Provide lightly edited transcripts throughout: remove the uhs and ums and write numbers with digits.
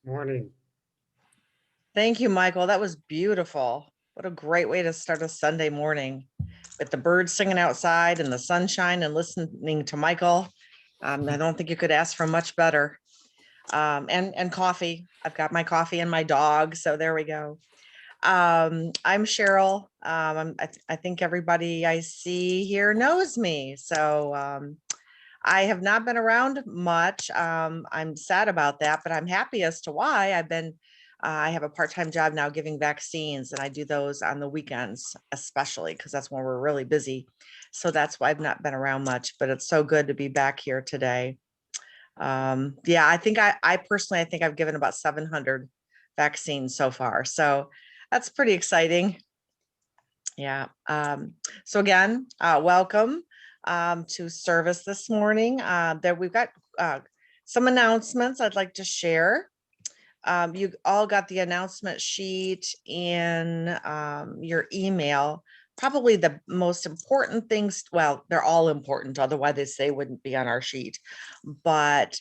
Morning. Thank you, Michael. That was beautiful. What a great way to start a Sunday morning with the birds singing outside and the sunshine and listening to Michael. I don't think you could ask for much better. And coffee. I've got my coffee and my dog. So there we go. I'm Cheryl. I think everybody I see here knows me. So I have not been around much. I'm sad about that, but I'm happy as to why. I have a part-time job now giving vaccines, and I do those on the weekends, especially because that's when we're really busy. So that's why I've not been around much, but it's so good to be back here today. Yeah, I personally, I think I've given about 700 vaccines so far. So that's pretty exciting. Yeah. So again, welcome to service this morning. There we've got some announcements I'd like to share. You all got the announcement sheet in your email. Probably the most important things, well, they're all important, otherwise they wouldn't be on our sheet. But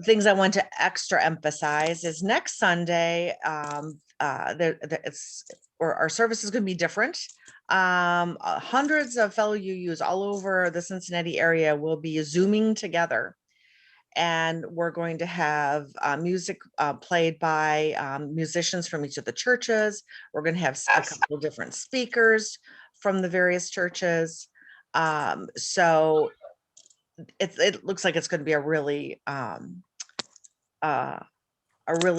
things I want to extra emphasize is next Sunday, our service is going to be different. Hundreds of fellow UUs all over the Cincinnati area will be Zooming together. And we're going to have music played by musicians from each of the churches. We're going to have a couple of different speakers from the various churches. So it looks like it's going to be a really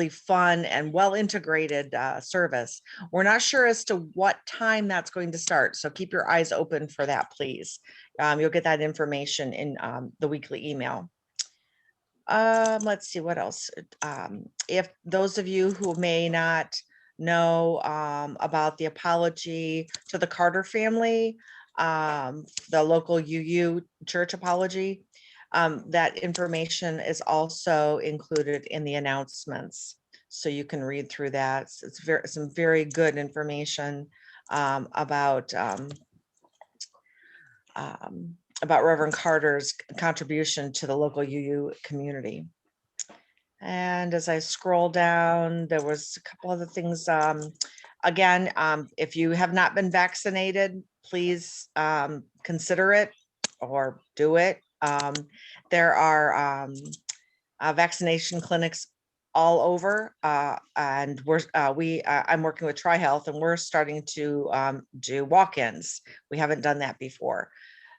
fun and well integrated service. We're not sure as to what time that's going to start, so keep your eyes open for that, please. You'll get that information in the weekly email. Let's see what else. If those of you who may not know about the apology to the Carter family, the local UU church apology, that information is also included in the announcements. So you can read through that. It's some very good information about Reverend Carter's contribution to the local UU community. And as I scroll down, there was a couple other things. Again, if you have not been vaccinated, please consider it or do it. There are vaccination clinics all over, and I'm working with TriHealth, and we're starting to do walk-ins. We haven't done that before.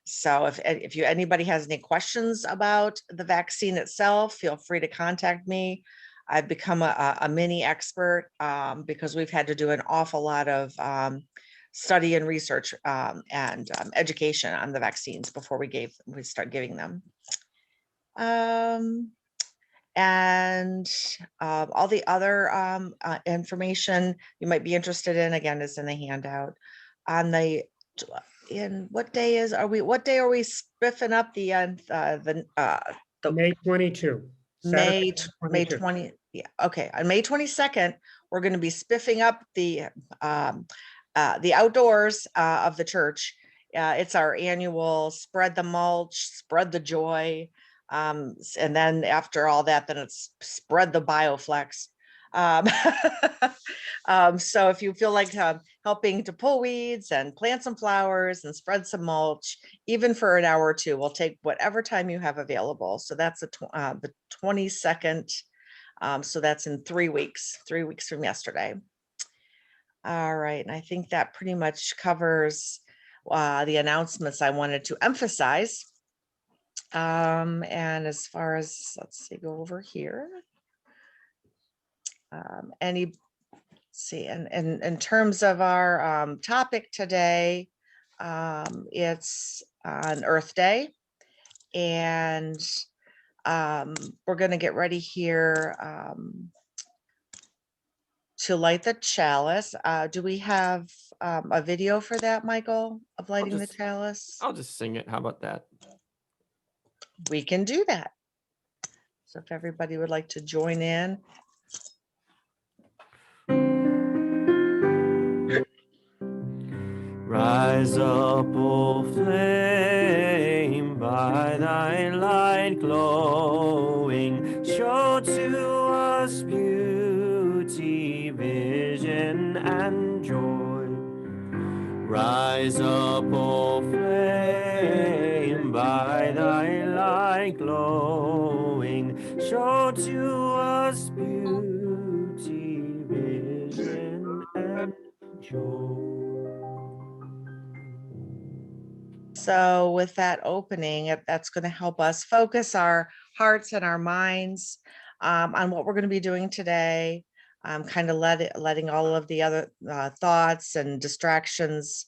So if anybody has any questions about the vaccine itself, feel free to contact me. I've become a mini expert because we've had to do an awful lot of study and research and education on the vaccines before we start giving them. And all the other information you might be interested in, again, is in the handout. On the what day are we spiffing up the May 22. May Saturday, May 22. 20? Yeah, okay. On May 22nd, we're going to be spiffing up the outdoors of the church. It's our annual spread the mulch, spread the joy. And then after all that, then it's spread the bioflex. So if you feel like helping to pull weeds and plant some flowers and spread some mulch, even for an hour or two, we'll take whatever time you have available. So that's the 22nd. So that's in 3 weeks, 3 weeks from yesterday. All right, and I think that pretty much covers the announcements I wanted to emphasize. And as far as, let's see, go over here. And in terms of our topic today, it's on Earth Day, and we're going to get ready here to light the chalice. Do we have a video for that, Michael, of lighting the chalice? I'll just sing it. How about that? We can do that. So if everybody would like to join in. Rise up, O flame, by thy light glowing, show show to us beauty, vision, and joy. Rise up, O flame, by thy light glowing, show to us beauty, vision, and joy. So with that opening, that's going to help us focus our hearts and our minds on what we're going to be doing today. Kind of letting all of the other thoughts and distractions,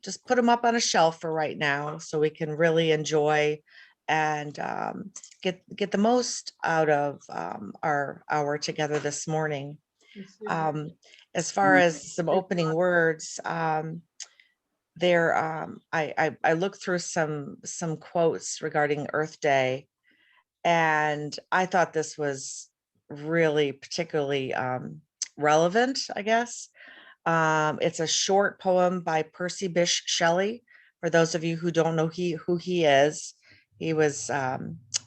just put them up on a shelf for right now so we can really enjoy and get the most out of our hour together this morning. As far as some opening words, there I looked through some quotes regarding Earth Day, and I thought this was really particularly relevant, I guess. It's a short poem by Percy Bysshe Shelley. For those of you who don't know who he is, he was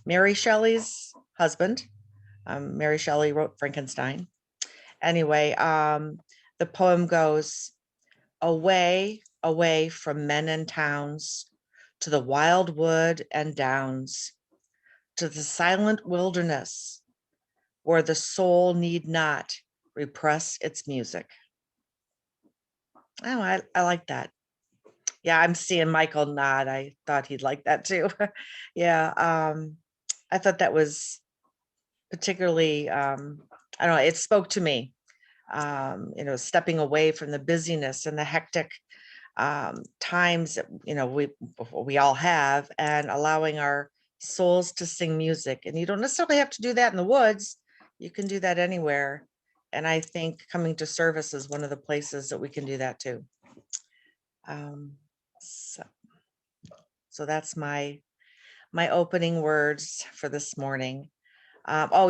Mary Shelley's husband. Mary Shelley wrote Frankenstein. Anyway, the poem goes, away, away from men and towns, to the wild wood and downs, to the silent wilderness, where the soul need not repress its music. Oh, I like that. Yeah, I'm seeing Michael nod. I thought he'd like that too. Yeah, I thought that was particularly, I don't know, it spoke to me. Stepping away from the busyness and the hectic times that we all have, and allowing our souls to sing music. And you don't necessarily have to do that in the woods. You can do that anywhere. And I think coming to service is one of the places that we can do that too. So that's my opening words for this morning.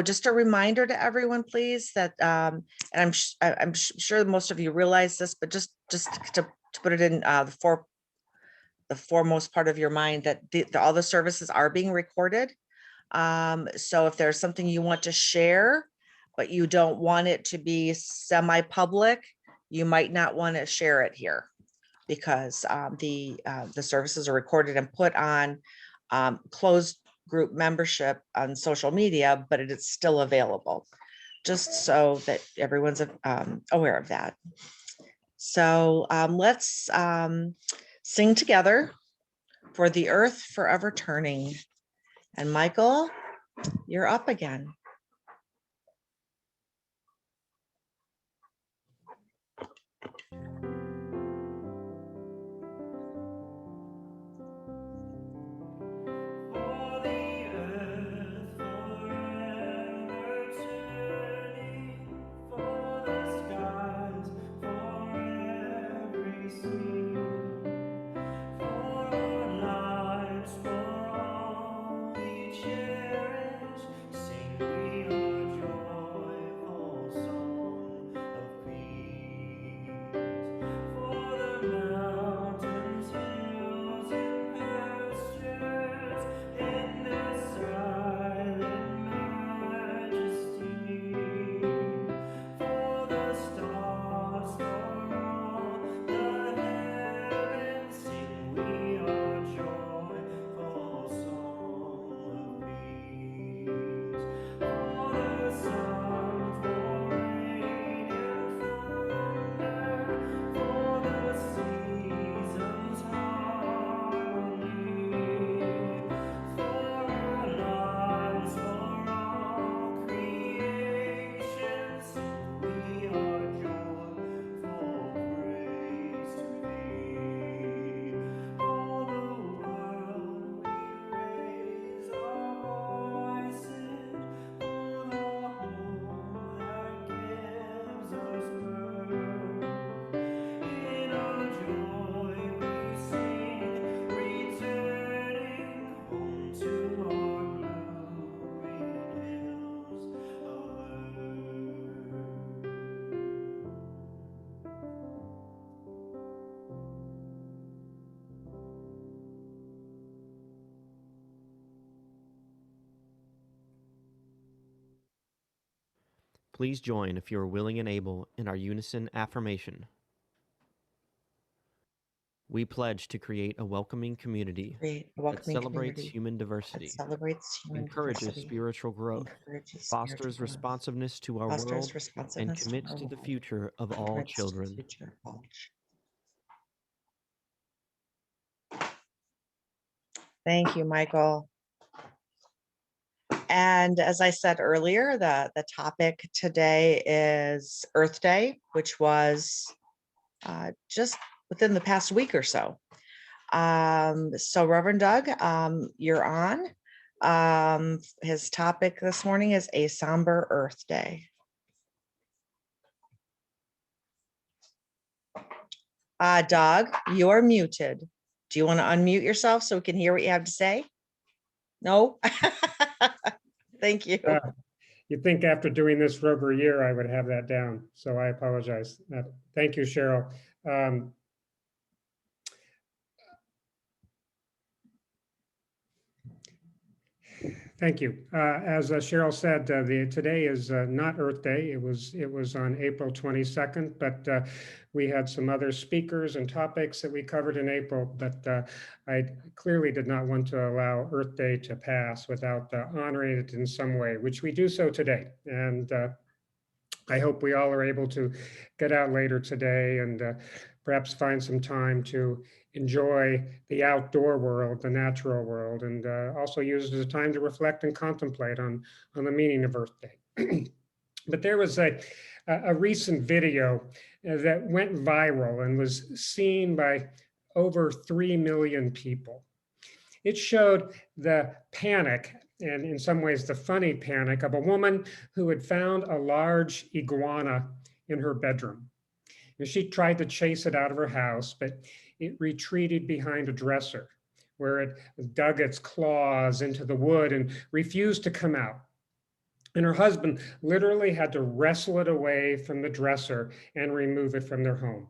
Just a reminder to everyone, please, that and I'm sure most of you realize this, but just to put it in the foremost part of your mind, that all the services are being recorded. So if there's something you want to share, but you don't want it to be semi-public, you might not want to share it here, because the services are recorded and put on closed group membership on social media, but it is still available, just so that everyone's aware of that. So let's sing together for the earth forever turning. And Michael, you're up again. Cherish, sing Please join if you are willing and able in our unison affirmation. We pledge to create a welcoming community Create a that welcoming celebrates community human that diversity, celebrates human encourages diversity, spiritual growth, encourages fosters spiritual growth, responsiveness to our fosters world, and responsiveness to commits our to the world, future of and all commits to the children. future of all children. Thank you, Michael. And as I said earlier, the topic today is Earth Day, which was just within the past week or so. So Reverend Doug, you're on. His topic this morning is a somber Earth Day. Doug, you're muted. Do you want to unmute yourself so we can hear what you have to say? No? Thank you. You'd think after doing this for over a year, I would have that down. So I apologize. Thank you, Cheryl. Thank you. As Cheryl said, today is not Earth Day. It was on April 22nd, but we had some other speakers and topics that we covered in April. But I clearly did not want to allow Earth Day to pass without honoring it in some way, which we do so today. And I hope we all are able to get out later today and perhaps find some time to enjoy the outdoor world, the natural world, and also use it as a time to reflect and contemplate on the meaning of Earth Day. But there was a recent video that went viral and was seen by over 3 million people. It showed the panic, and in some ways the funny panic, of a woman who had found a large iguana in her bedroom. And she tried to chase it out of her house, but it retreated behind a dresser where it dug its claws into the wood and refused to come out. And her husband literally had to wrestle it away from the dresser and remove it from their home.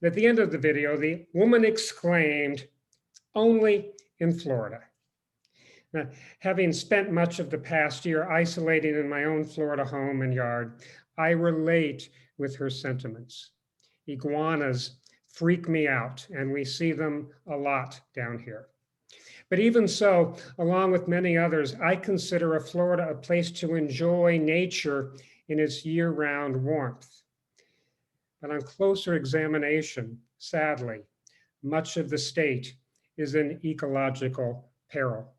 At the end of the video, the woman exclaimed, "Only in Florida." Now, having spent much of the past year isolating in my own Florida home and yard, I relate with her sentiments. Iguanas freak me out, and we see them a lot down here. But even so, along with many others, I consider Florida a place to enjoy nature in its year-round warmth. But on closer examination, sadly, much of the state is in ecological peril.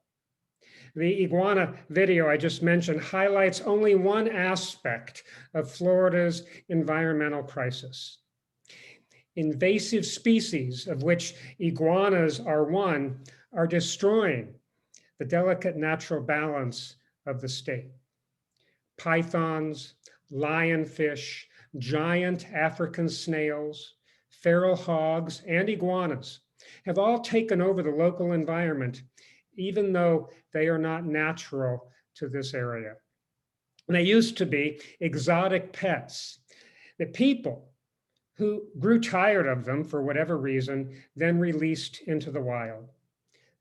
The iguana video I just mentioned highlights only one aspect of Florida's environmental crisis. Invasive species, of which iguanas are one, are destroying the delicate natural balance of the state. Pythons, lionfish, giant African snails, feral hogs, and iguanas have all taken over the local environment, even though they are not natural to this area. And they used to be exotic pets that people who grew tired of them for whatever reason, then released into the wild.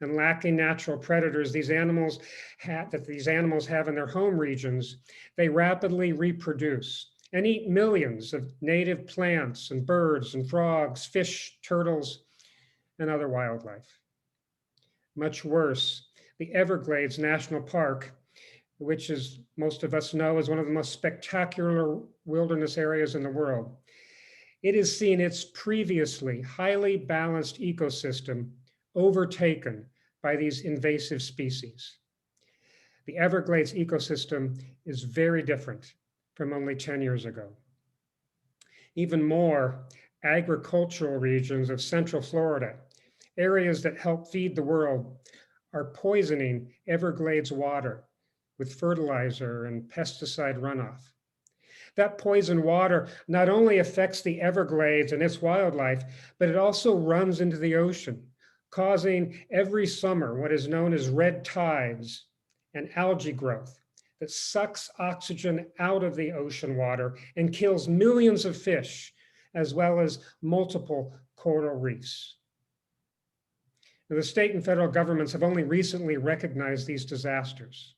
And lacking natural predators these animals have in their home regions, they rapidly reproduce and eat millions of native plants and birds and frogs, fish, turtles, and other wildlife. Much worse, the Everglades National Park, which, as most of us know, is one of the most spectacular wilderness areas in the world. It has seen its previously highly balanced ecosystem overtaken by these invasive species. The Everglades ecosystem is very different from only 10 years ago. Even more, agricultural regions of Central Florida, areas that help feed the world, are poisoning Everglades water with fertilizer and pesticide runoff. That poisoned water not only affects the Everglades and its wildlife, but it also runs into the ocean, causing every summer what is known as red tides and algae growth that sucks oxygen out of the ocean water and kills millions of fish, as well as multiple coral reefs. Now, the state and federal governments have only recently recognized these disasters.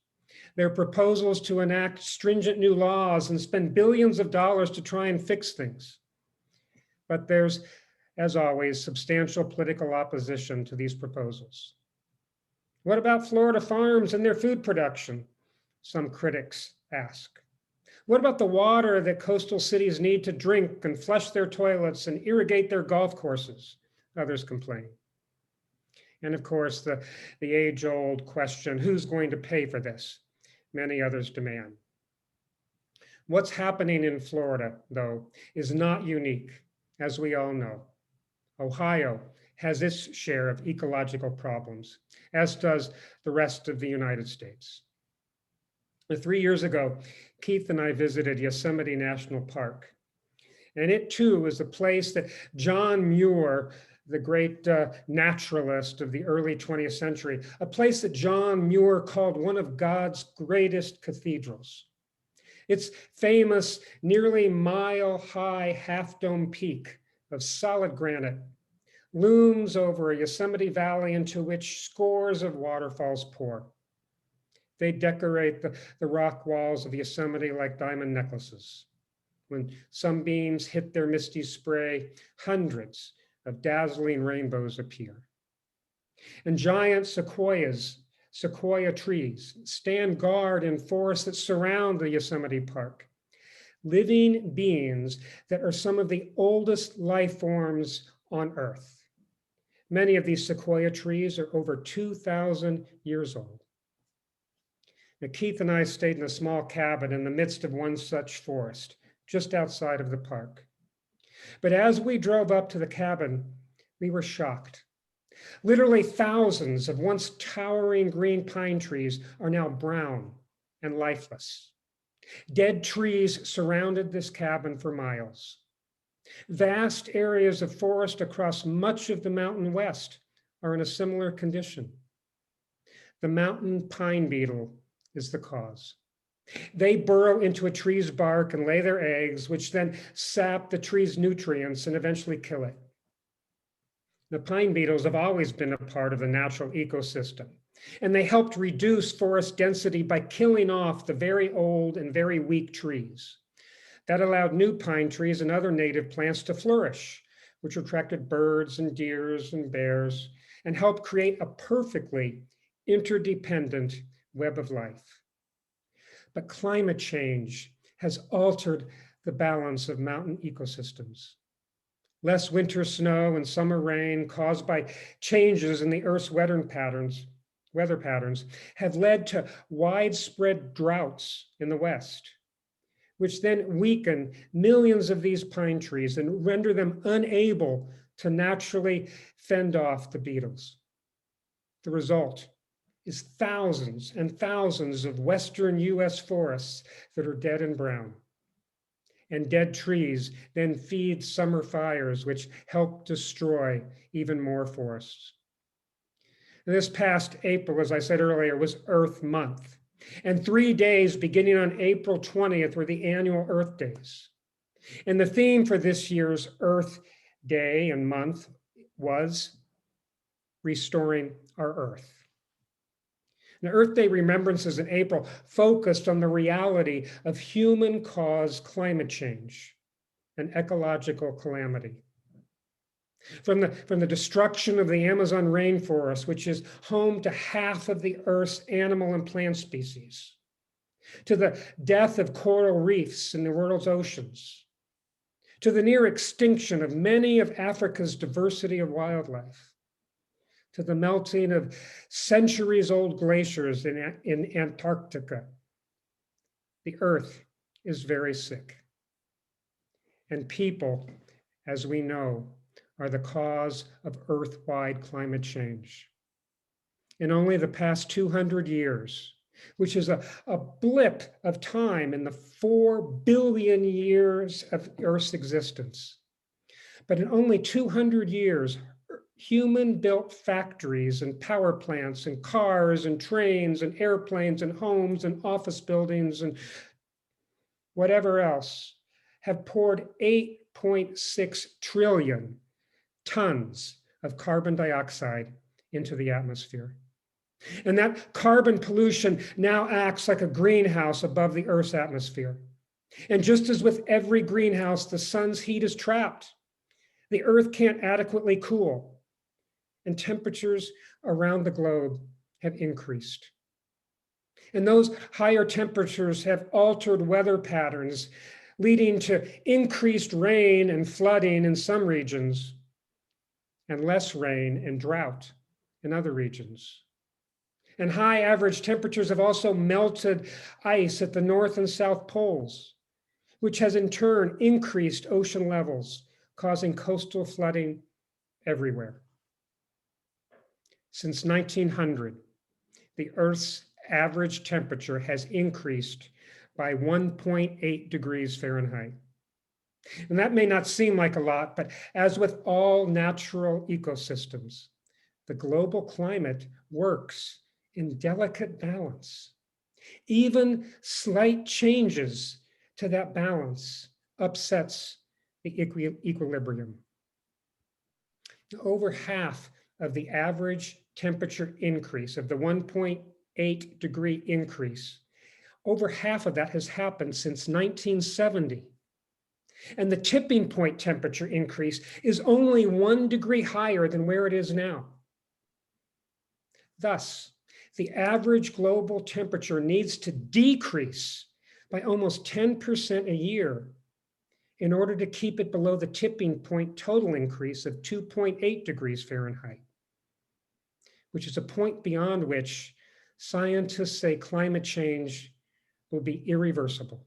Their proposals to enact stringent new laws and spend billions of dollars to try and fix things. But there's, as always, substantial political opposition to these proposals. What about Florida farms and their food production? Some critics ask. What about the water that coastal cities need to drink and flush their toilets and irrigate their golf courses? Others complain. And of course, the age-old question, who's going to pay for this? Many others demand. What's happening in Florida, though, is not unique, as we all know. Ohio has its share of ecological problems, as does the rest of the United States. 3 years ago, Keith and I visited Yosemite National Park. And it too is a place that John Muir, the great naturalist of the early 20th century, a place that John Muir called one of God's greatest cathedrals. Its famous nearly mile-high half-dome peak of solid granite looms over a Yosemite Valley into which scores of waterfalls pour. They decorate the rock walls of Yosemite like diamond necklaces. When sunbeams hit their misty spray, hundreds of dazzling rainbows appear. And giant sequoia trees stand guard in forests that surround the Yosemite Park. Living beings that are some of the oldest life forms on Earth. Many of these sequoia trees are over 2,000 years old. Now, Keith and I stayed in a small cabin in the midst of one such forest, just outside of the park. But as we drove up to the cabin, we were shocked. Literally thousands of once towering green pine trees are now brown and lifeless. Dead trees surrounded this cabin for miles. Vast areas of forest across much of the Mountain West are in a similar condition. The mountain pine beetle is the cause. They burrow into a tree's bark and lay their eggs, which then sap the tree's nutrients and eventually kill it. The pine beetles have always been a part of the natural ecosystem, and they helped reduce forest density by killing off the very old and very weak trees. That allowed new pine trees and other native plants to flourish, which attracted birds and deers and bears, and helped create a perfectly interdependent web of life. But climate change has altered the balance of mountain ecosystems. Less winter snow and summer rain caused by changes in the Earth's weather patterns have led to widespread droughts in the West, which then weaken millions of these pine trees and render them unable to naturally fend off the beetles. The result is thousands and thousands of Western US forests that are dead and brown. And dead trees then feed summer fires, which help destroy even more forests. This past April, as I said earlier, was Earth Month. And 3 days beginning on April 20th were the annual Earth Days. And the theme for this year's Earth Day and month was restoring our Earth. Now, Earth Day remembrances in April focused on the reality of human-caused climate change and ecological calamity. From the destruction of the Amazon rainforest, which is home to half of the Earth's animal and plant species, to the death of coral reefs in the world's oceans, to the near extinction of many of Africa's diversity of wildlife, to the melting of centuries-old glaciers in Antarctica. The Earth is very sick. And people, as we know, are the cause of Earth-wide climate change. In only the past 200 years, which is a blip of time in the 4 billion years of Earth's existence, but in only 200 years, human-built factories and power plants and cars and trains and airplanes and homes and office buildings and whatever else have poured 8.6 trillion tons of carbon dioxide into the atmosphere. And that carbon pollution now acts like a greenhouse above the Earth's atmosphere. And just as with every greenhouse, the sun's heat is trapped. The Earth can't adequately cool, and temperatures around the globe have increased. And those higher temperatures have altered weather patterns, leading to increased rain and flooding in some regions, and less rain and drought in other regions. And high average temperatures have also melted ice at the North and South poles, which has in turn increased ocean levels, causing coastal flooding everywhere. Since 1900, the Earth's average temperature has increased by 1.8 degrees Fahrenheit. And that may not seem like a lot, but as with all natural ecosystems, the global climate works in delicate balance. Even slight changes to that balance upsets the equilibrium. Over half of the average temperature increase, of the 1.8 degree increase, over half of that has happened since 1970. And the tipping point temperature increase is only 1 degree higher than where it is now. Thus, the average global temperature needs to decrease by almost 10% a year in order to keep it below the tipping point total increase of 2.8 degrees Fahrenheit, which is a point beyond which scientists say climate change will be irreversible.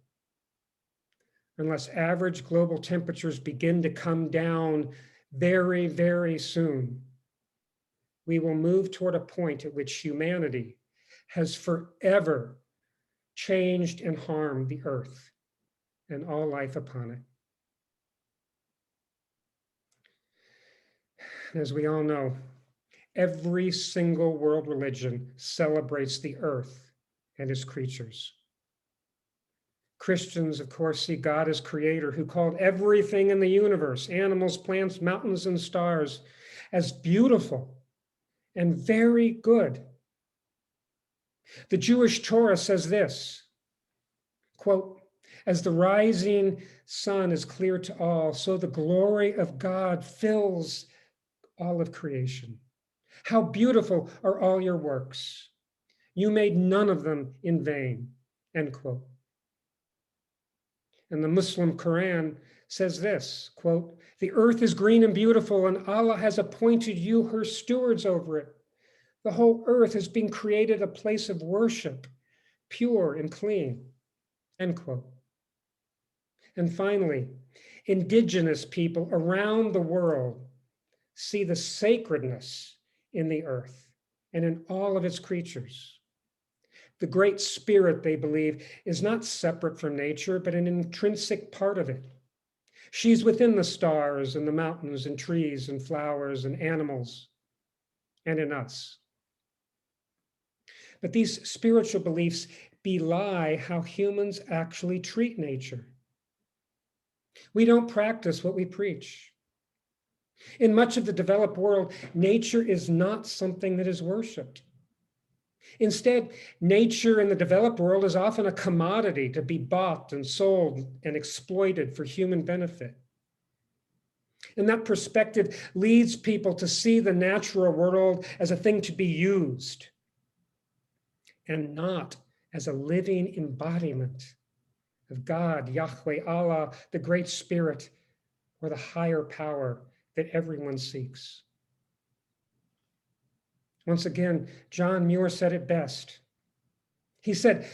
Unless average global temperatures begin to come down very, very soon, we will move toward a point at which humanity has forever changed and harmed the earth and all life upon it. As we all know, every single world religion celebrates the earth and its creatures. Christians, of course, see God as creator who called everything in the universe, animals, plants, mountains, and stars, as beautiful and very good. The Jewish Torah says this, quote, "As the rising sun is clear to all, so the glory of God fills all of creation. How beautiful are all your works. You made none of them in vain," end quote. And the Muslim Quran says this, quote, "The earth is green and beautiful, and Allah has appointed you her stewards over it. The whole earth has been created a place of worship, pure and clean," end quote. And finally, indigenous people around the world see the sacredness in the earth and in all of its creatures. The Great Spirit, they believe, is not separate from nature, but an intrinsic part of it. She's within the stars and the mountains and trees and flowers and animals and in us. But these spiritual beliefs belie how humans actually treat nature. We don't practice what we preach. In much of the developed world, nature is not something that is worshiped. Instead, nature in the developed world is often a commodity to be bought and sold and exploited for human benefit. And that perspective leads people to see the natural world as a thing to be used and not as a living embodiment of God, Yahweh, Allah, the Great Spirit, or the higher power that everyone seeks. Once again, John Muir said it best. He said,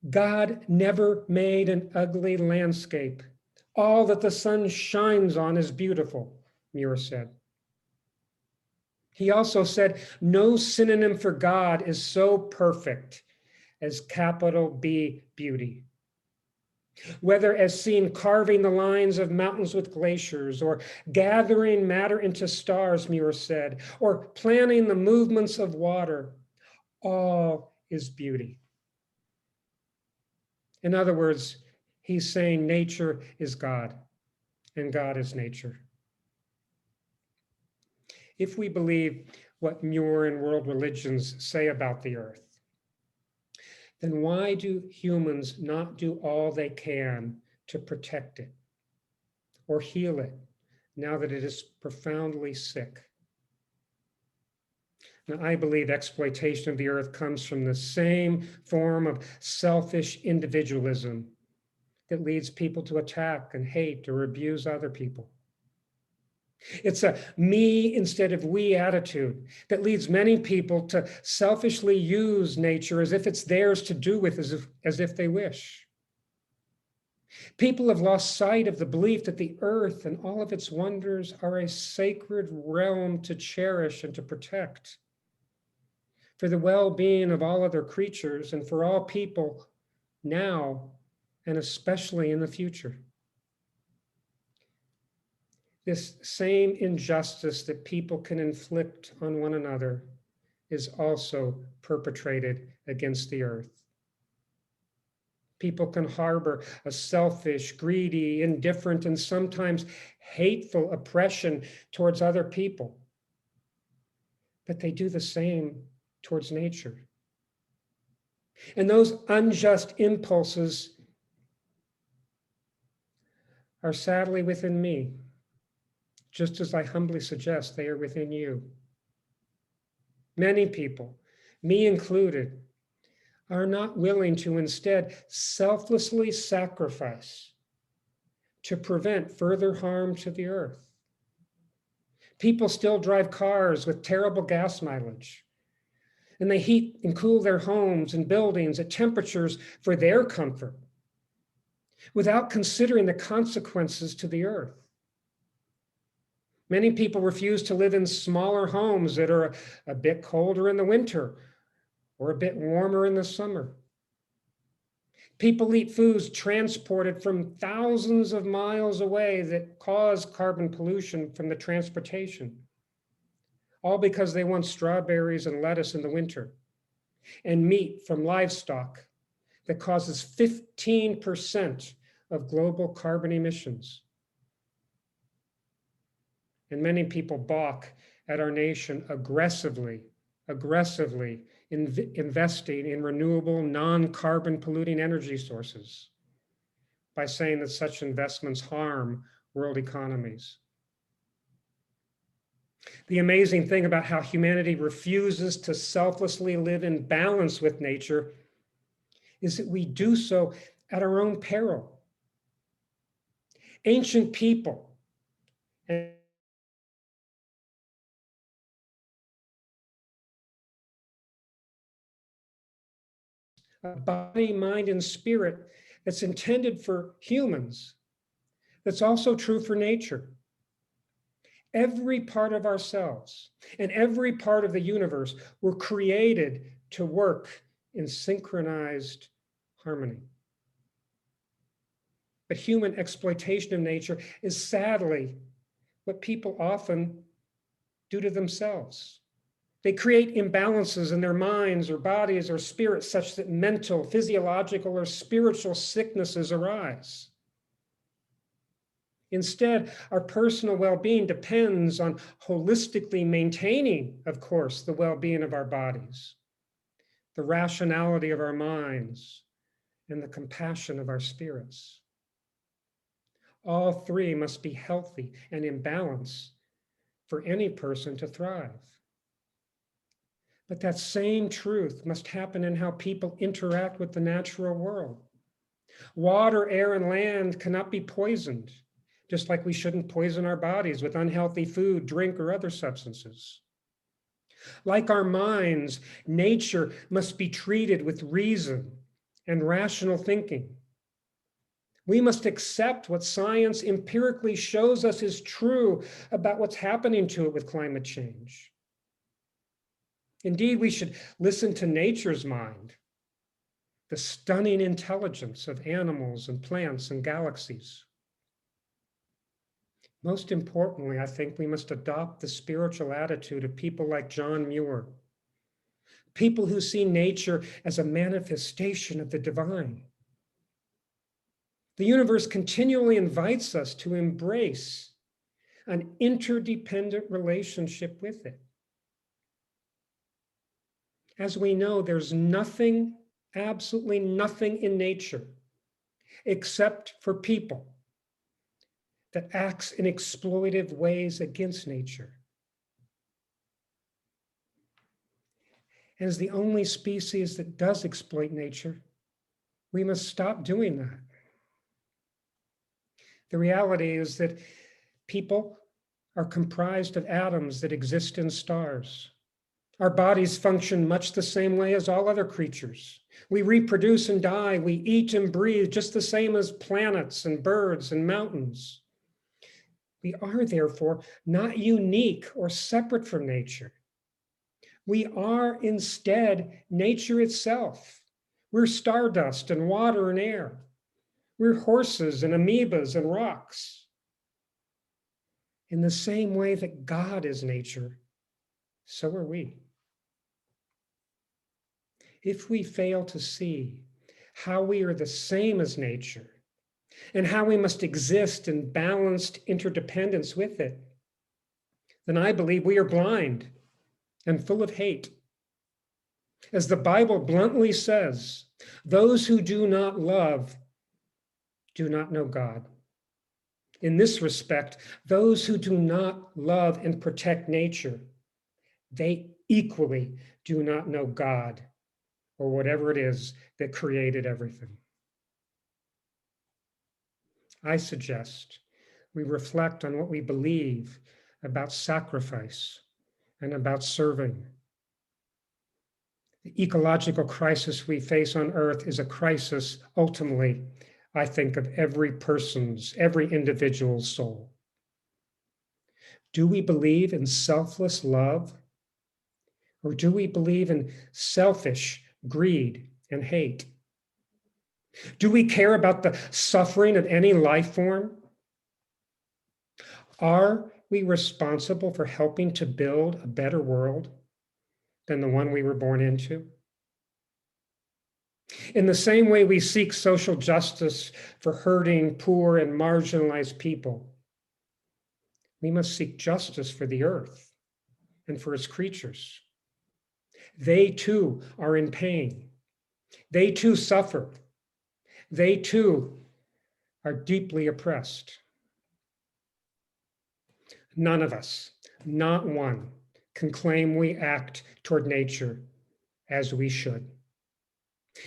"God never made an ugly landscape. All that the sun shines on is beautiful," Muir said. He also said, "No synonym for God is so perfect as capital B beauty. Whether as seen carving the lines of mountains with glaciers, or gathering matter into stars," Muir said, "or planning the movements of water, all is beauty." In other words, he's saying nature is God and God is nature. if we believe what Muir and world religions say about the earth, then why do humans not do all they can to protect it or heal it now that it is profoundly sick? Now, I believe exploitation of the earth comes from the same form of selfish individualism that leads people to attack and hate or abuse other people. It's a me instead of we attitude that leads many people to selfishly use nature as if it's theirs to do with as if they wish. People have lost sight of the belief that the earth and all of its wonders are a sacred realm to cherish and to protect for the well-being of all other creatures and for all people now and especially in the future. This same injustice that people can inflict on one another is also perpetrated against the earth. People can harbor a selfish, greedy, indifferent, and sometimes hateful oppression towards other people, but they do the same towards nature. And those unjust impulses are sadly within me, just as I humbly suggest they are within you. Many people, me included, are not willing to instead selflessly sacrifice to prevent further harm to the earth. People still drive cars with terrible gas mileage, and they heat and cool their homes and buildings at temperatures for their comfort without considering the consequences to the earth. Many people refuse to live in smaller homes that are a bit colder in the winter or a bit warmer in the summer. People eat foods transported from thousands of miles away that cause carbon pollution from the transportation, all because they want strawberries and lettuce in the winter, and meat from livestock that causes 15% of global carbon emissions. And many people balk at our nation aggressively investing in renewable, non-carbon polluting energy sources by saying that such investments harm world economies. The amazing thing about how humanity refuses to selflessly live in balance with nature is that we do so at our own peril. Ancient people and body, mind, and spirit that's intended for humans, that's also true for nature. Every part of ourselves and every part of the universe were created to work in synchronized harmony. But human exploitation of nature is sadly what people often do to themselves. They create imbalances in their minds or bodies or spirits such that mental, physiological, or spiritual sicknesses arise. Instead, our personal well-being depends on holistically maintaining, of course, the well-being of our bodies, the rationality of our minds, and the compassion of our spirits. All three must be healthy and in balance for any person to thrive. But that same truth must happen in how people interact with the natural world. Water, air, and land cannot be poisoned, just like we shouldn't poison our bodies with unhealthy food, drink, or other substances. Like our minds, nature must be treated with reason and rational thinking. We must accept what science empirically shows us is true about what's happening to it with climate change. Indeed, we should listen to nature's mind, the stunning intelligence of animals and plants and galaxies. Most importantly, I think we must adopt the spiritual attitude of people like John Muir, people who see nature as a manifestation of the divine. The universe continually invites us to embrace an interdependent relationship with it. As we know, there's nothing, absolutely nothing in nature, except for people, that acts in exploitive ways against nature. As the only species that does exploit nature, we must stop doing that. The reality is that people are comprised of atoms that exist in stars. Our bodies function much the same way as all other creatures. We reproduce and die. We eat and breathe just the same as planets and birds and mountains. We are therefore not unique or separate from nature. We are instead nature itself. We're stardust and water and air. We're horses and amoebas and rocks. In the same way that God is nature, so are we. If we fail to see how we are the same as nature and how we must exist in balanced interdependence with it, then I believe we are blind and full of hate. As the Bible bluntly says, those who do not love do not know God. In this respect, those who do not love and protect nature, they equally do not know God or whatever it is that created everything. I suggest we reflect on what we believe about sacrifice and about serving. The ecological crisis we face on Earth is a crisis, ultimately, I think, of every person's, every individual's soul. Do we believe in selfless love? Or do we believe in selfish greed and hate? Do we care about the suffering of any life form? Are we responsible for helping to build a better world than the one we were born into? In the same way we seek social justice for hurting, poor, and marginalized people, we must seek justice for the earth and for its creatures. They too are in pain. They too suffer. They too are deeply oppressed. None of us, not one, can claim we act toward nature as we should.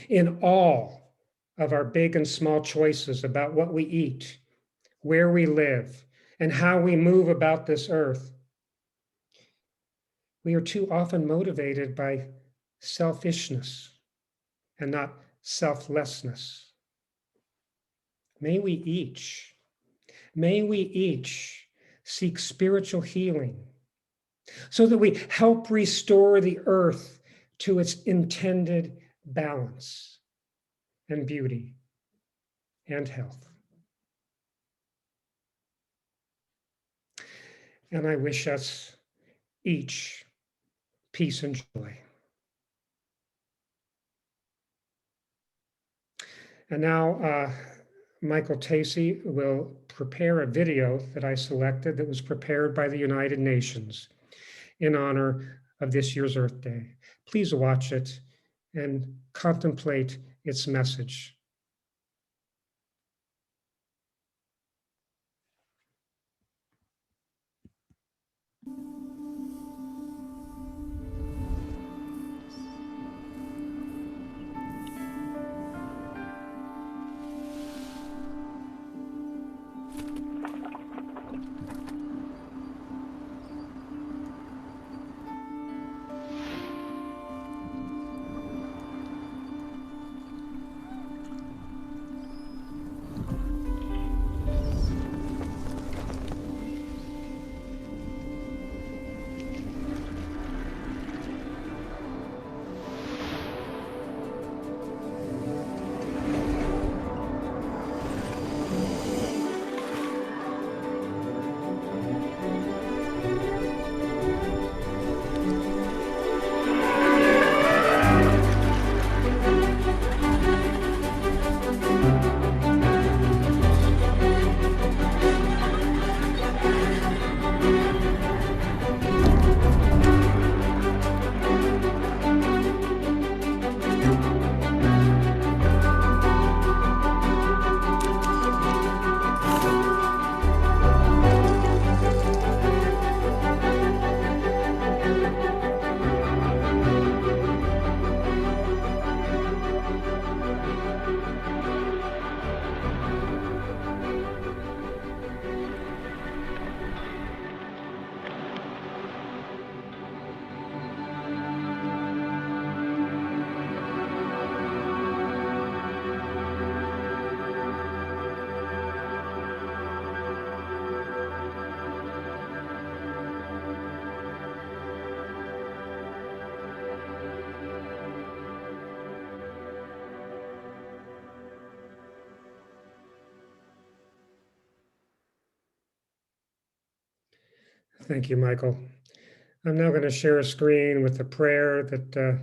In all of our big and small choices about what we eat, where we live, and how we move about this earth, we are too often motivated by selfishness and not selflessness. May we each seek spiritual healing so that we help restore the earth to its intended balance and beauty and health. And I wish us each peace and joy. And now Michael Tacey will prepare a video that I selected that was prepared by the United Nations in honor of this year's Earth Day. Please watch it and contemplate its message. Thank you, Michael. I'm now going to share a screen with a prayer that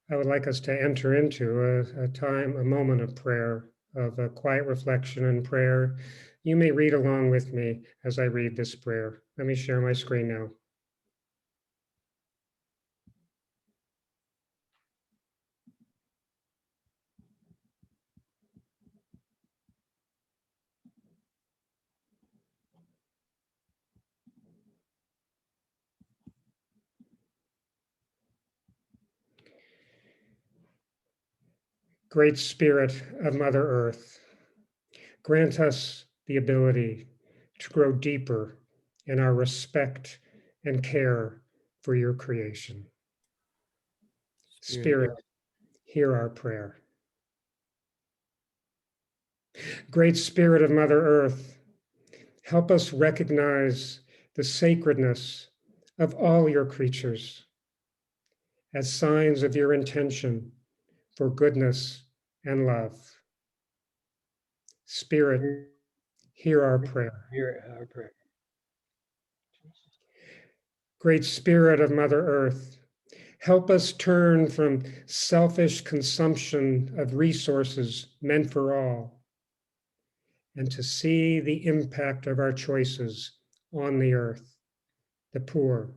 I would like us to enter into, a moment of prayer, of a quiet reflection and prayer. You may read along with me as I read this prayer. Let me share my screen now. Great Spirit of Mother Earth, grant us the ability to grow deeper in our respect and care for your creation. Spirit, hear our prayer. Great Spirit of Mother Earth, help us recognize the sacredness of all your creatures as signs of your intention for goodness and love. Spirit, hear our prayer. Great Spirit of Mother Earth, help us turn from selfish consumption of resources meant for all and to see the impact of our choices on the earth, the poor,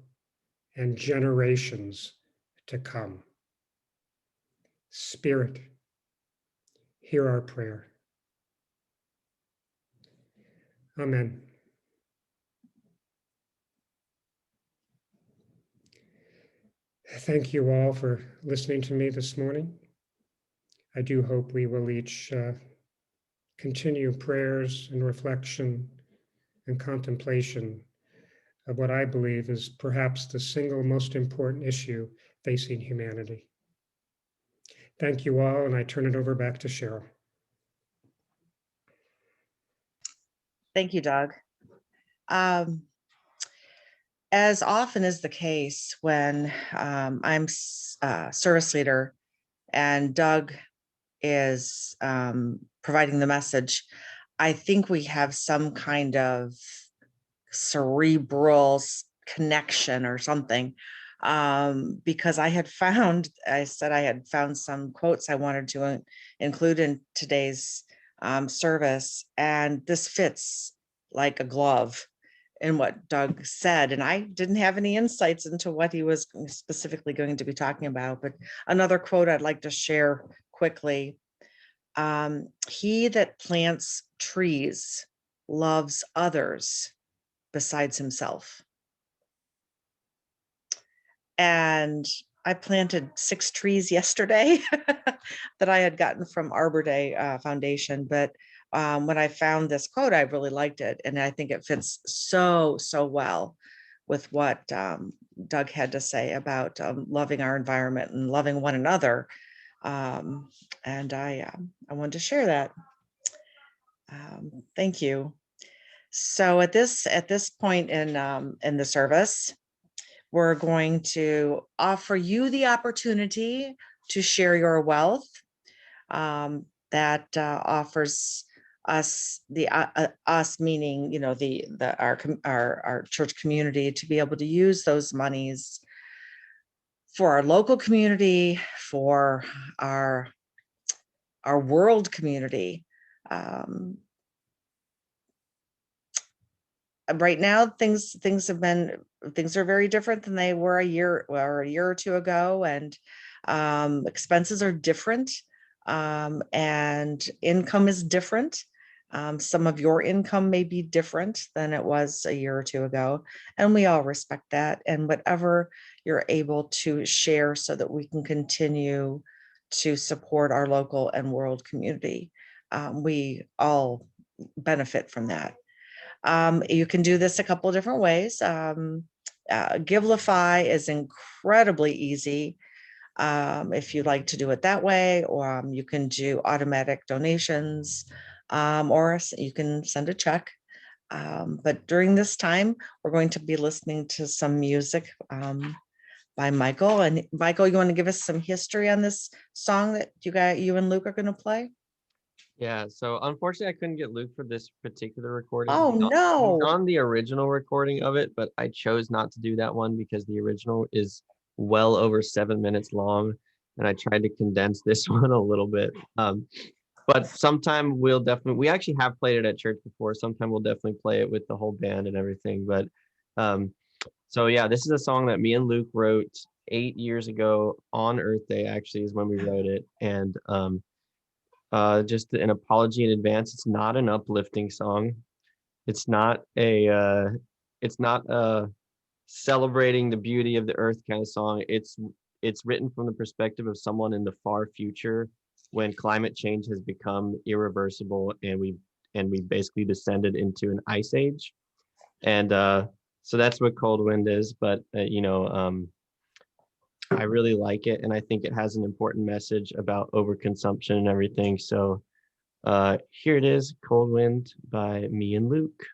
and generations to come. Spirit, hear our prayer. Amen. Thank you all for listening to me this morning. I do hope we will each continue prayers and reflection and contemplation of what I believe is perhaps the single most important issue facing humanity. Thank you all, and I turn it over back to Cheryl. Thank you, Doug. As often is the case when I'm service leader and Doug is providing the message, I think we have some kind of cerebral connection or something, because I said I had found some quotes I wanted to include in today's service, and this fits like a glove in what Doug said. And I didn't have any insights into what he was specifically going to be talking about, but another quote I'd like to share quickly. He that plants trees loves others besides himself. And I planted 6 trees yesterday that I had gotten from Arbor Day Foundation. But when I found this quote, I really liked it. And I think it fits so well with what Doug had to say about loving our environment and loving one another. And I wanted to share that. Thank you. So at this point in the service, we're going to offer you the opportunity to share your wealth. That offers us us meaning, you know, our church community to be able to use those monies for our local community, for our world community. Right now, things are very different than they were a year or two ago, and expenses are different, and income is different. Some of your income may be different than it was a year or two ago, and we all respect that. And whatever you're able to share so that we can continue to support our local and world community, we all benefit from that. You can do this a couple of different ways. Givelify is incredibly easy. If you'd like to do it that way, or you can do automatic donations, or you can send a check. But during this time, we're going to be listening to some music by Michael. And Michael, you want to give us some history on this song that you and Luke are going to play? Yeah, so unfortunately, I couldn't get Luke for this particular recording. Oh, He's no. on the original recording of it, but I chose not to do that one because the original is well over 7 minutes long, and I tried to condense this one a little bit. But sometime we actually have played it at church before. Sometime we'll definitely play it with the whole band and everything. But so yeah, this is a song that me and Luke wrote 8 years ago on Earth Day, actually, is when we wrote it. And just an apology in advance. It's not an uplifting song. It's not a celebrating the beauty of the earth kind of song. It's written from the perspective of someone in the far future when climate change has become irreversible and we basically descended into an ice age. And so that's what Cold Wind is. But I really like it, and I think it has an important message about overconsumption and everything. So here it is, Cold Wind by me and Luke.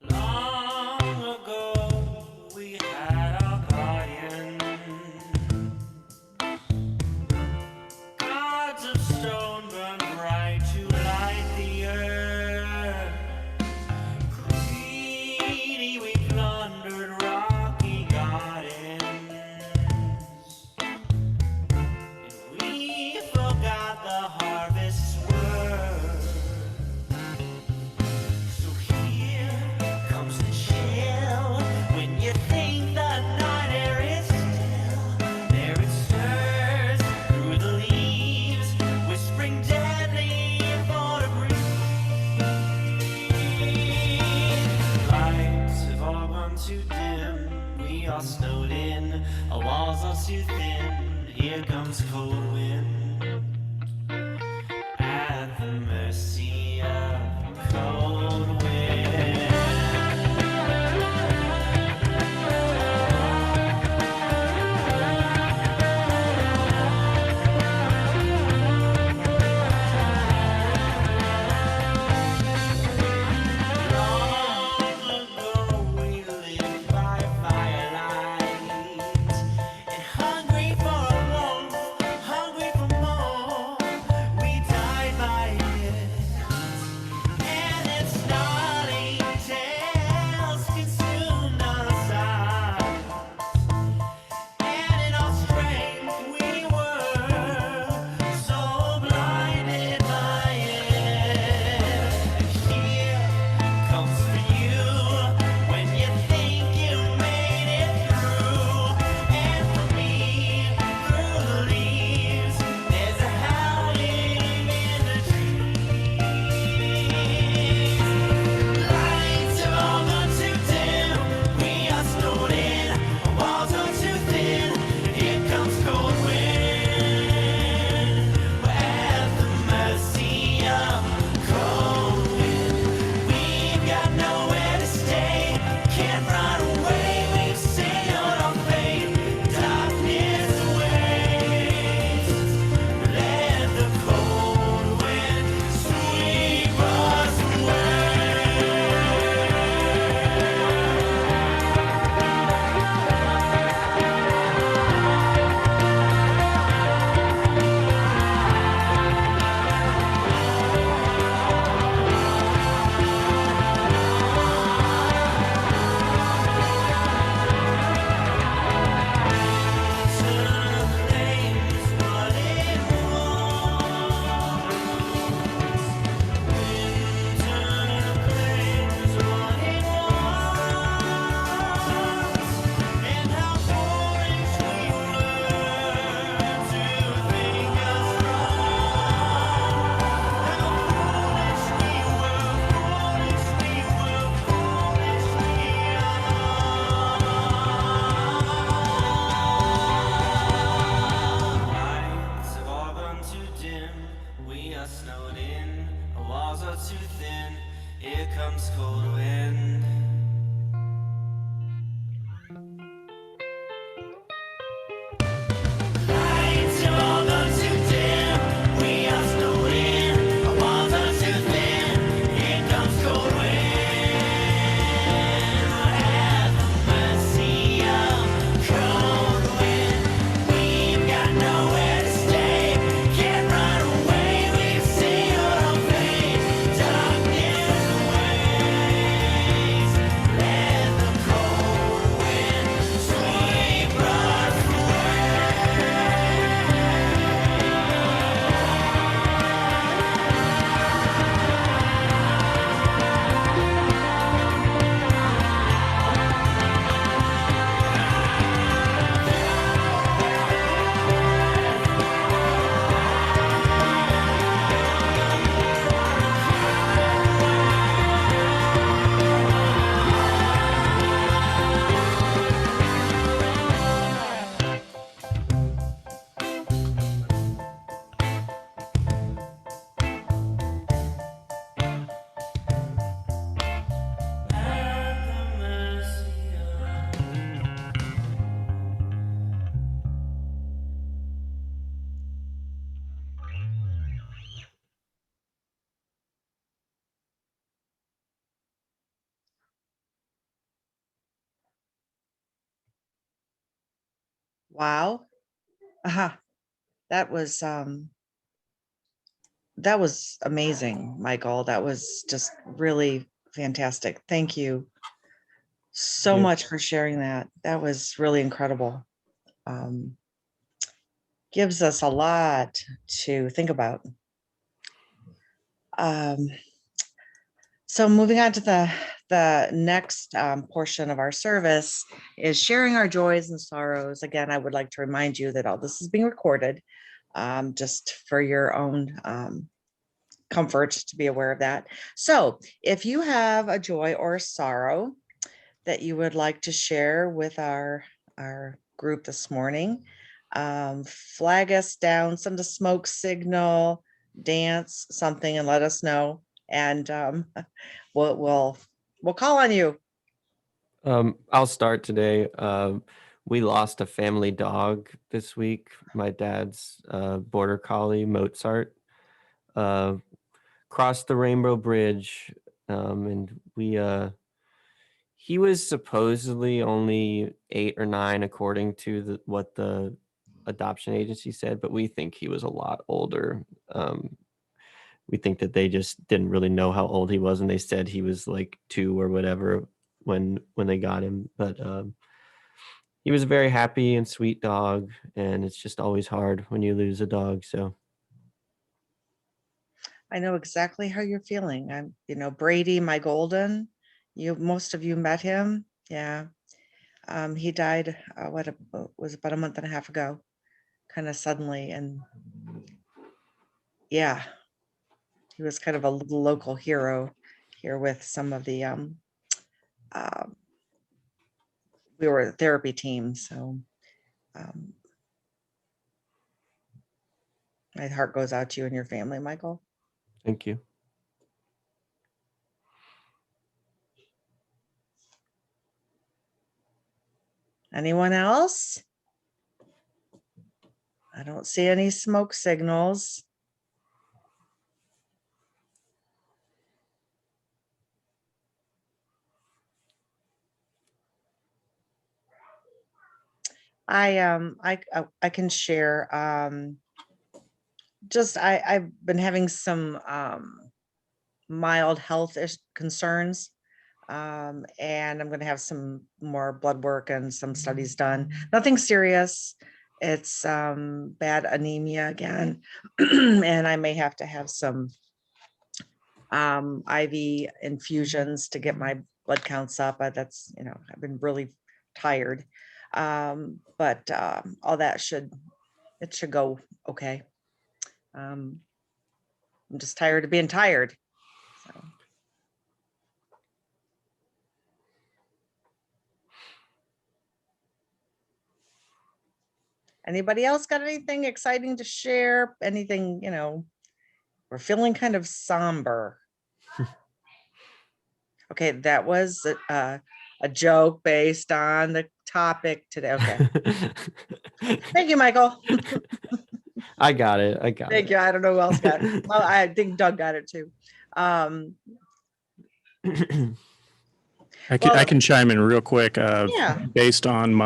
Long ago, we had our guardian, gods of stone burn bright to light the earth. Greedy, we plundered rocky gardens, and we forgot the harvest's worth. So here comes the chill when you think the night air is still. There it stirs through the leaves, whispering deadly for to breathe. Lights have all gone too dim. We are snowed in. Our walls are too thin. Here comes cold wind at the mercy of cold wind. Long ago we lived by firelight, and hungry for warmth, hungry for more. We died by it, comes cold wind. Lights have all gone too dim. We are still in. Our walls are too thin. Here comes cold wind. Have mercy of cold wind. We've got nowhere to stay. Can't run away. We've seen your face. Darkness waits. Let the cold wind sweep us Wow. That was amazing, Michael. That was just really fantastic. Thank you so Yeah. much for sharing that. That was really incredible. Gives us a lot to think about. So moving on to the next portion of our service is sharing our joys and sorrows. Again, I would like to remind you that all this is being recorded, just for your own comfort to be aware of that. So if you have a joy or a sorrow that you would like to share with our group this morning, flag us down, send a smoke signal, dance something, and let us know. And we'll call on you. I'll start today. We lost a family dog this week. My dad's border collie, Mozart, crossed the Rainbow Bridge, and he was supposedly only 8 or 9, according to what the adoption agency said, but we think he was a lot older. We think that they just didn't really know how old he was, and they said he was like 2 or whatever when they got him. But he was a very happy and sweet dog, and it's just always hard when you lose a dog. So I know exactly how you're feeling. Brady, my golden, most of you met him. Yeah. He died, was about a month and a half ago, kind of suddenly. And yeah, he was kind of a little local hero here with some of the, we were a therapy team. So my heart goes out to you and your family, Michael. thank you. Anyone else? I don't see any smoke signals. I can share. I've been having some mild health concerns, and I'm going to have some more blood work and some studies done. Nothing serious. It's bad anemia again, and I may have to have some IV infusions to get my blood counts up. That's, I've been really tired, but all that should go okay. I'm just tired of being tired. So. Anybody else got anything exciting to share? Anything, we're feeling kind of somber. Okay, that was a joke based on the topic today. Okay. Thank you, Michael. I got it. Thank you. I don't know who else got it. Well, I think Doug got it too. I Well, can chime in real quick. Yeah. Based on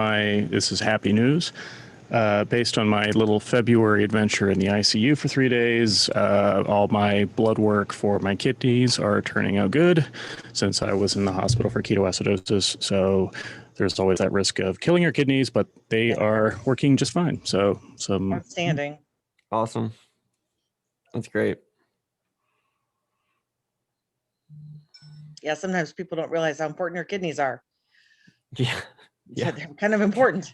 this is happy news. Based on my little February adventure in the ICU for 3 days, all my blood work for my kidneys are turning out good since I was in the hospital for ketoacidosis. So there's always that risk of killing your kidneys, but they are working just fine. So Outstanding. Awesome. That's great. Yeah, sometimes people don't realize how important your kidneys are. Yeah. Yeah, they're kind of important.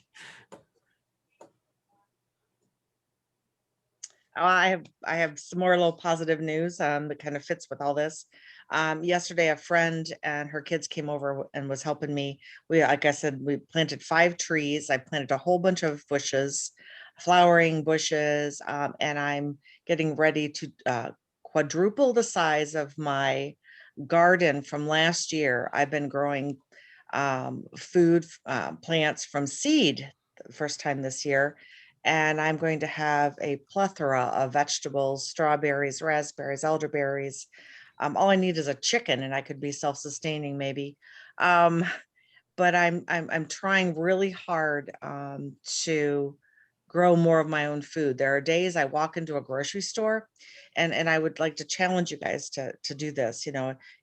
I have some more little positive news that kind of fits with all this. Yesterday, a friend and her kids came over and was helping me. Like I said, we planted 5 trees. I planted a whole bunch of bushes, flowering bushes, and I'm getting ready to quadruple the size of my garden from last year. I've been growing food plants from seed the first time this year. And I'm going to have a plethora of vegetables, strawberries, raspberries, elderberries. All I need is a chicken and I could be self-sustaining maybe. But I'm trying really hard to grow more of my own food. There are days I walk into a grocery store and I would like to challenge you guys to do this,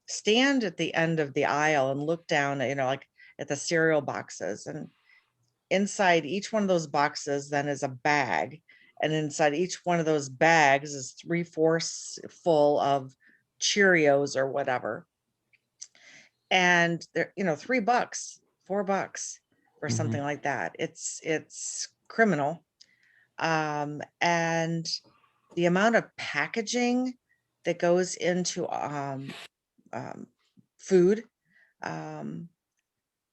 stand at the end of the aisle and look down, like at the cereal boxes, and inside each one of those boxes then is a bag, and inside each one of those bags is 3/4 full of Cheerios or whatever, and they're $3, $4 for something like that. It's criminal. And the amount of packaging that goes into food,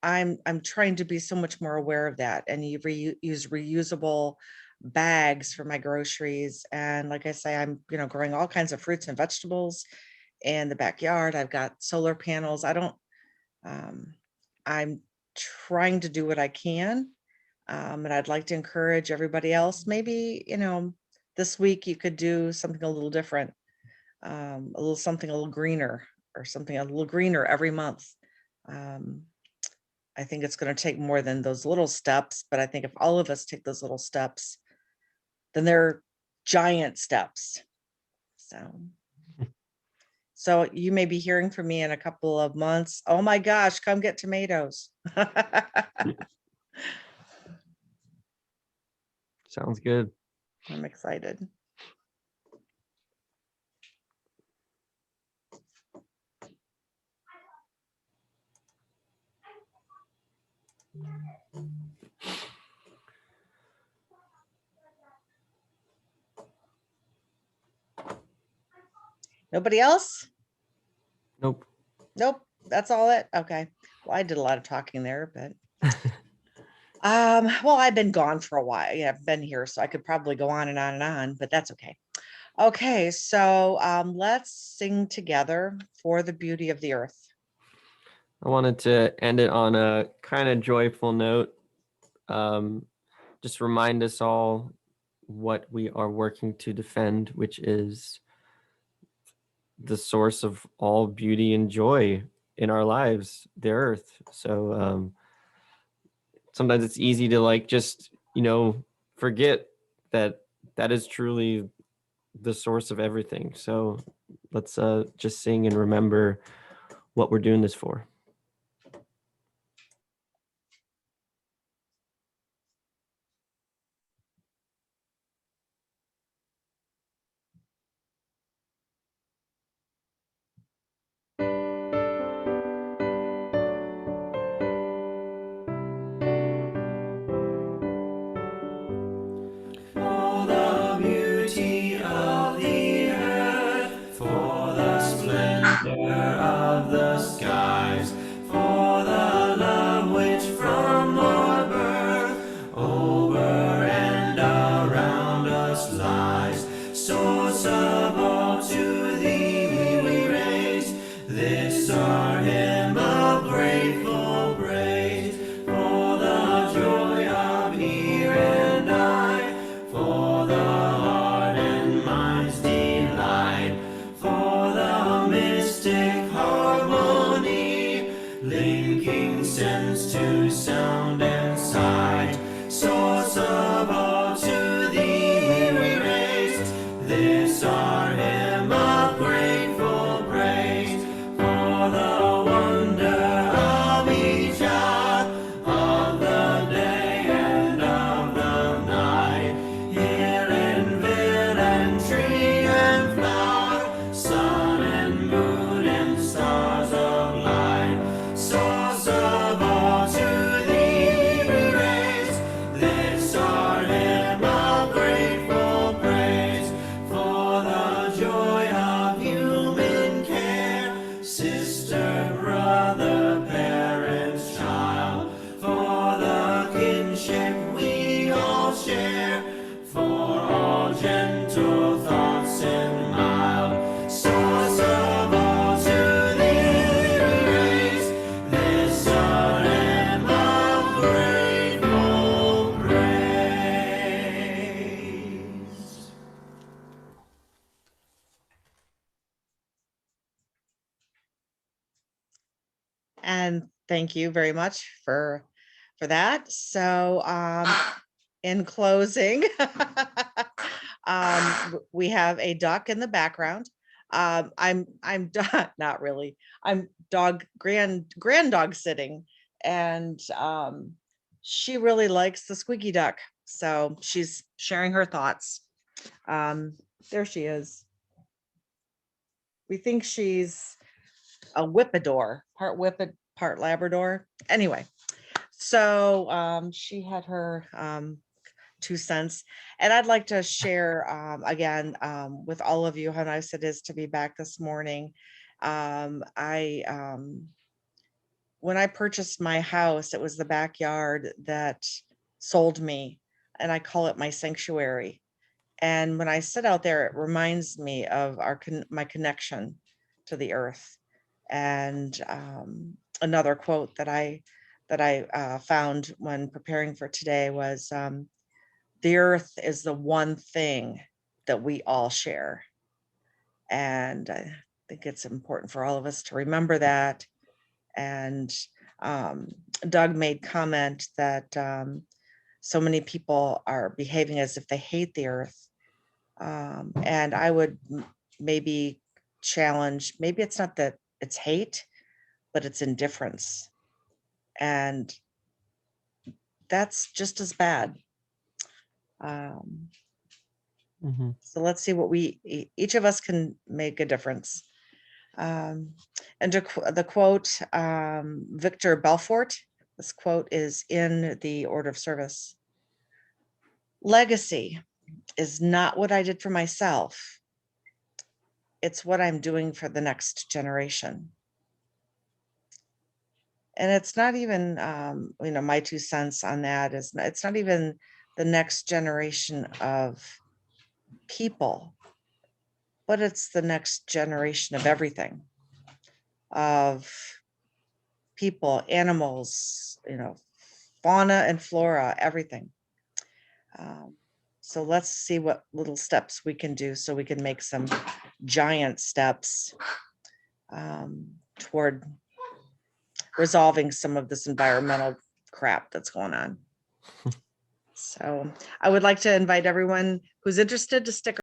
I'm trying to be so much more aware of that and use reusable bags for my groceries. And like I say, I'm growing all kinds of fruits and vegetables in the backyard. I've got solar panels. I'm trying to do what I can. And I'd like to encourage everybody else. Maybe, this week you could do something a little different, something a little greener, or something a little greener every month. I think it's going to take more than those little steps, but I think if all of us take those little steps, then they're giant steps. So you may be hearing from me in a couple of months. Oh my gosh, come get tomatoes. Sounds good. I'm excited. Nobody else? Nope. Nope. That's all it. Okay. Well, I did a lot of talking there, but well, I've been gone for a while. Yeah, I've been here, so I could probably go on and on and on, but that's okay. Okay, so let's sing together For the Beauty of the Earth. I wanted to end it on a kind of joyful note. Just remind us all what we are working to defend, which is the source of all beauty and joy in our lives, the earth. So sometimes it's easy to just forget that that is truly the source of everything. So let's just sing and remember what we're doing this for. For the beauty of the earth, for the splendor of the skies, for the love which from our birth over and around us lies. Source of all, to thee we raise this our hymn. And thank you very much for that. So in closing, we have a duck in the background. I'm not really. I'm grand dog sitting, and she really likes the squeaky duck. So she's sharing her thoughts. There she is. We think she's a whippador, part whippet, part Labrador. Anyway, so she had her 2 cents, and I'd like to share again with all of you how nice it is to be back this morning. I when I purchased my house, it was the backyard that sold me, and I call it my sanctuary. And when I sit out there, it reminds me of my connection to the earth. And another quote that I found when preparing for today was, "The earth is the one thing that we all share." And I think it's important for all of us to remember that. And Doug made comment that so many people are behaving as if they hate the earth. And I would maybe challenge, maybe it's not that it's hate, but it's indifference. And that's just as bad. So let's see what each of us can make a difference. And the quote, Victor Belfort, this quote is in the order of service. "Legacy is not what I did for myself. It's what I'm doing for the next generation." And it's not even, my 2 cents on that is, it's not even the next generation of people, but it's the next generation of everything, of people, animals, fauna and flora, everything. So let's see what little steps we can do so we can make some giant steps toward resolving some of this environmental crap that's going on. So I would like to invite everyone who's interested to stick